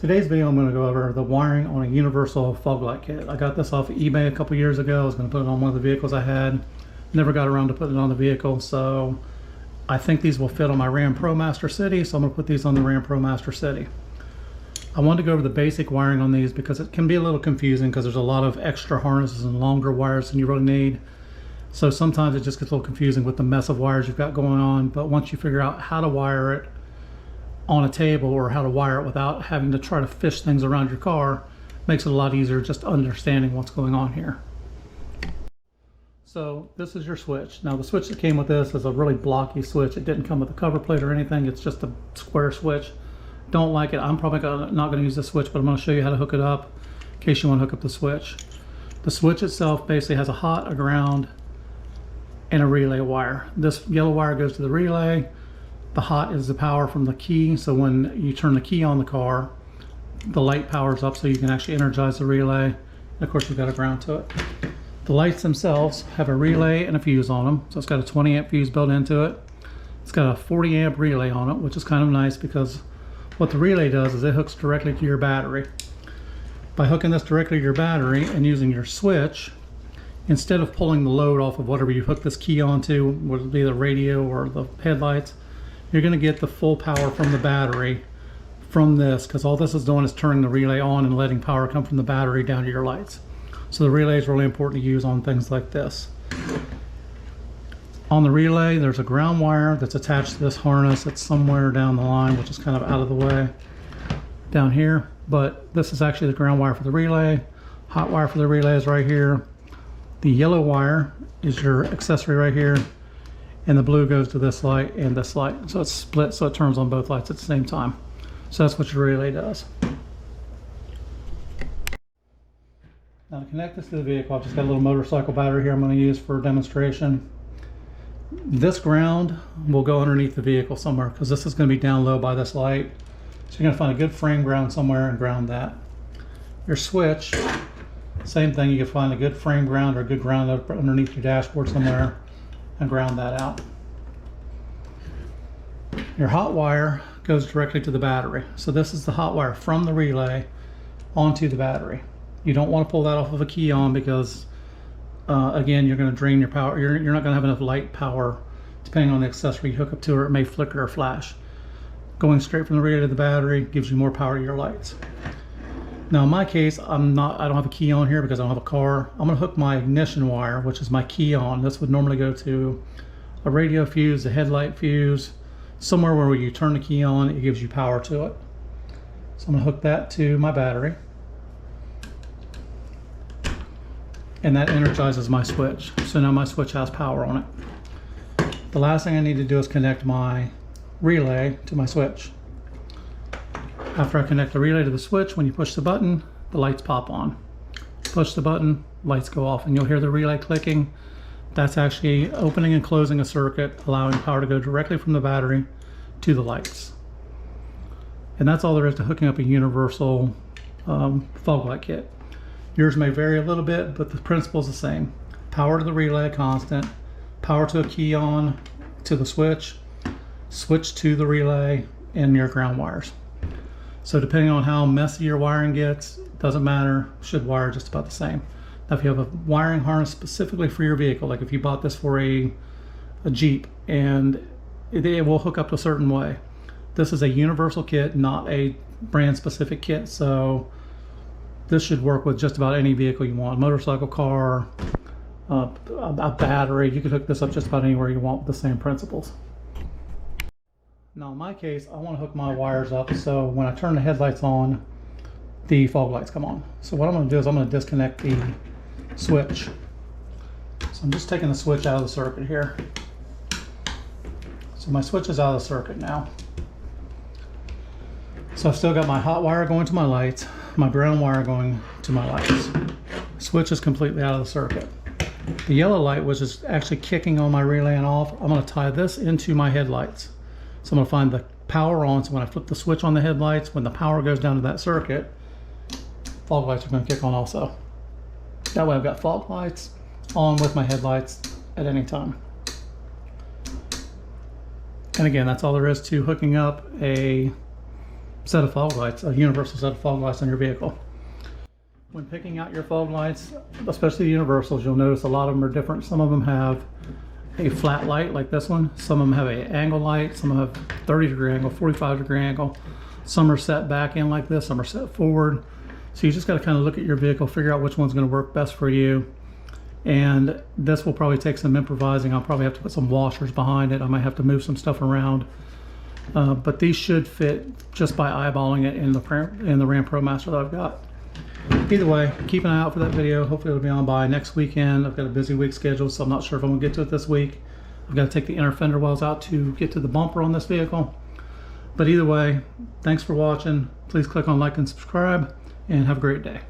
Today's video I'm going to go over the wiring on a universal fog light kit. I got this off of eBay a couple years ago. I was going to put it on one of the vehicles I had. Never got around to putting it on the vehicle, so I think these will fit on my Ram ProMaster City, so I'm going to put these on the Ram ProMaster City. I wanted to go over the basic wiring on these because it can be a little confusing because there's a lot of extra harnesses and longer wires than you really need. So sometimes it just gets a little confusing with the mess of wires you've got going on, but once you figure out how to wire it on a table or how to wire it without having to try to fish things around your car, makes it a lot easier just understanding what's going on here. So this is your switch. Now the switch that came with this is a really blocky switch. It didn't come with a cover plate or anything. It's just a square switch. Don't like it. I'm probably not going to use this switch, but I'm going to show you how to hook it up in case you want to hook up the switch. The switch itself basically has a hot, a ground, and a relay wire. This yellow wire goes to the relay. The hot is the power from the key, so when you turn the key on the car, the light powers up so you can actually energize the relay. And of course, you've got a ground to it. The lights themselves have a relay and a fuse on them, so it's got a 20 amp fuse built into it. It's got a 40 amp relay on it, which is kind of nice because what the relay does is it hooks directly to your battery. By hooking this directly to your battery and using your switch, instead of pulling the load off of whatever you hook this key onto, whether it be the radio or the headlights, you're going to get the full power from the battery from this, because all this is doing is turning the relay on and letting power come from the battery down to your lights. So the relay is really important to use on things like this. On the relay, there's a ground wire that's attached to this harness. It's somewhere down the line, which is kind of out of the way down here. But this is actually the ground wire for the relay. Hot wire for the relay is right here. The yellow wire is your accessory right here. And the blue goes to this light and this light. So it's split, so it turns on both lights at the same time. So that's what your relay does. Now to connect this to the vehicle, I've just got a little motorcycle battery here I'm going to use for demonstration. This ground will go underneath the vehicle somewhere because this is going to be down low by this light. So you're going to find a good frame ground somewhere and ground that. Your switch, same thing, you can find a good frame ground or a good ground up underneath your dashboard somewhere and ground that out. Your hot wire goes directly to the battery. So this is the hot wire from the relay onto the battery. You don't want to pull that off of a key on because again, you're going to drain your power. You're not going to have enough light power depending on the accessory you hook up to, or it may flicker or flash. Going straight from the relay to the battery gives you more power to your lights. Now in my case, I don't have a key on here because I don't have a car. I'm going to hook my ignition wire, which is my key on. This would normally go to a radio fuse, a headlight fuse, somewhere where you turn the key on, it gives you power to it. So I'm going to hook that to my battery. And that energizes my switch. So now my switch has power on it. The last thing I need to do is connect my relay to my switch. After I connect the relay to the switch, when you push the button, the lights pop on. Push the button, lights go off, and you'll hear the relay clicking. That's actually opening and closing a circuit, allowing power to go directly from the battery to the lights. And that's all there is to hooking up a universal fog light kit. Yours may vary a little bit, but the principle is the same. Power to the relay, constant. Power to a key on to the switch. Switch to the relay and your ground wires. So depending on how messy your wiring gets, doesn't matter, should wire just about the same. Now if you have a wiring harness specifically for your vehicle, like if you bought this for a Jeep, and it will hook up a certain way. This is a universal kit, not a brand specific kit, so this should work with just about any vehicle you want. Motorcycle, car, a battery. You can hook this up just about anywhere you want with the same principles. Now in my case, I want to hook my wires up so when I turn the headlights on, the fog lights come on. So what I'm going to do is I'm going to disconnect the switch. So I'm just taking the switch out of the circuit here. So my switch is out of the circuit now. So I've still got my hot wire going to my lights, my ground wire going to my lights. Switch is completely out of the circuit. The yellow light, which is actually kicking on my relay and off, I'm going to tie this into my headlights. So I'm going to find the power on, so when I flip the switch on the headlights, when the power goes down to that circuit, fog lights are going to kick on also. That way I've got fog lights on with my headlights at any time. And again, that's all there is to hooking up a set of fog lights, a universal set of fog lights on your vehicle. When picking out your fog lights, especially the universals, you'll notice a lot of them are different. Some of them have a flat light like this one. Some of them have an angle light. Some have 30-degree angle, 45-degree angle. Some are set back in like this. Some are set forward. So you just got to kind of look at your vehicle, figure out which one's going to work best for you. And this will probably take some improvising. I'll probably have to put some washers behind it. I might have to move some stuff around. But these should fit just by eyeballing it in the Ram ProMaster that I've got. Either way, keep an eye out for that video. Hopefully it'll be on by next weekend. I've got a busy week scheduled, so I'm not sure if I'm gonna get to it this week. I've got to take the inner fender wells out to get to the bumper on this vehicle. But either way, thanks for watching. Please click on like and subscribe, and have a great day.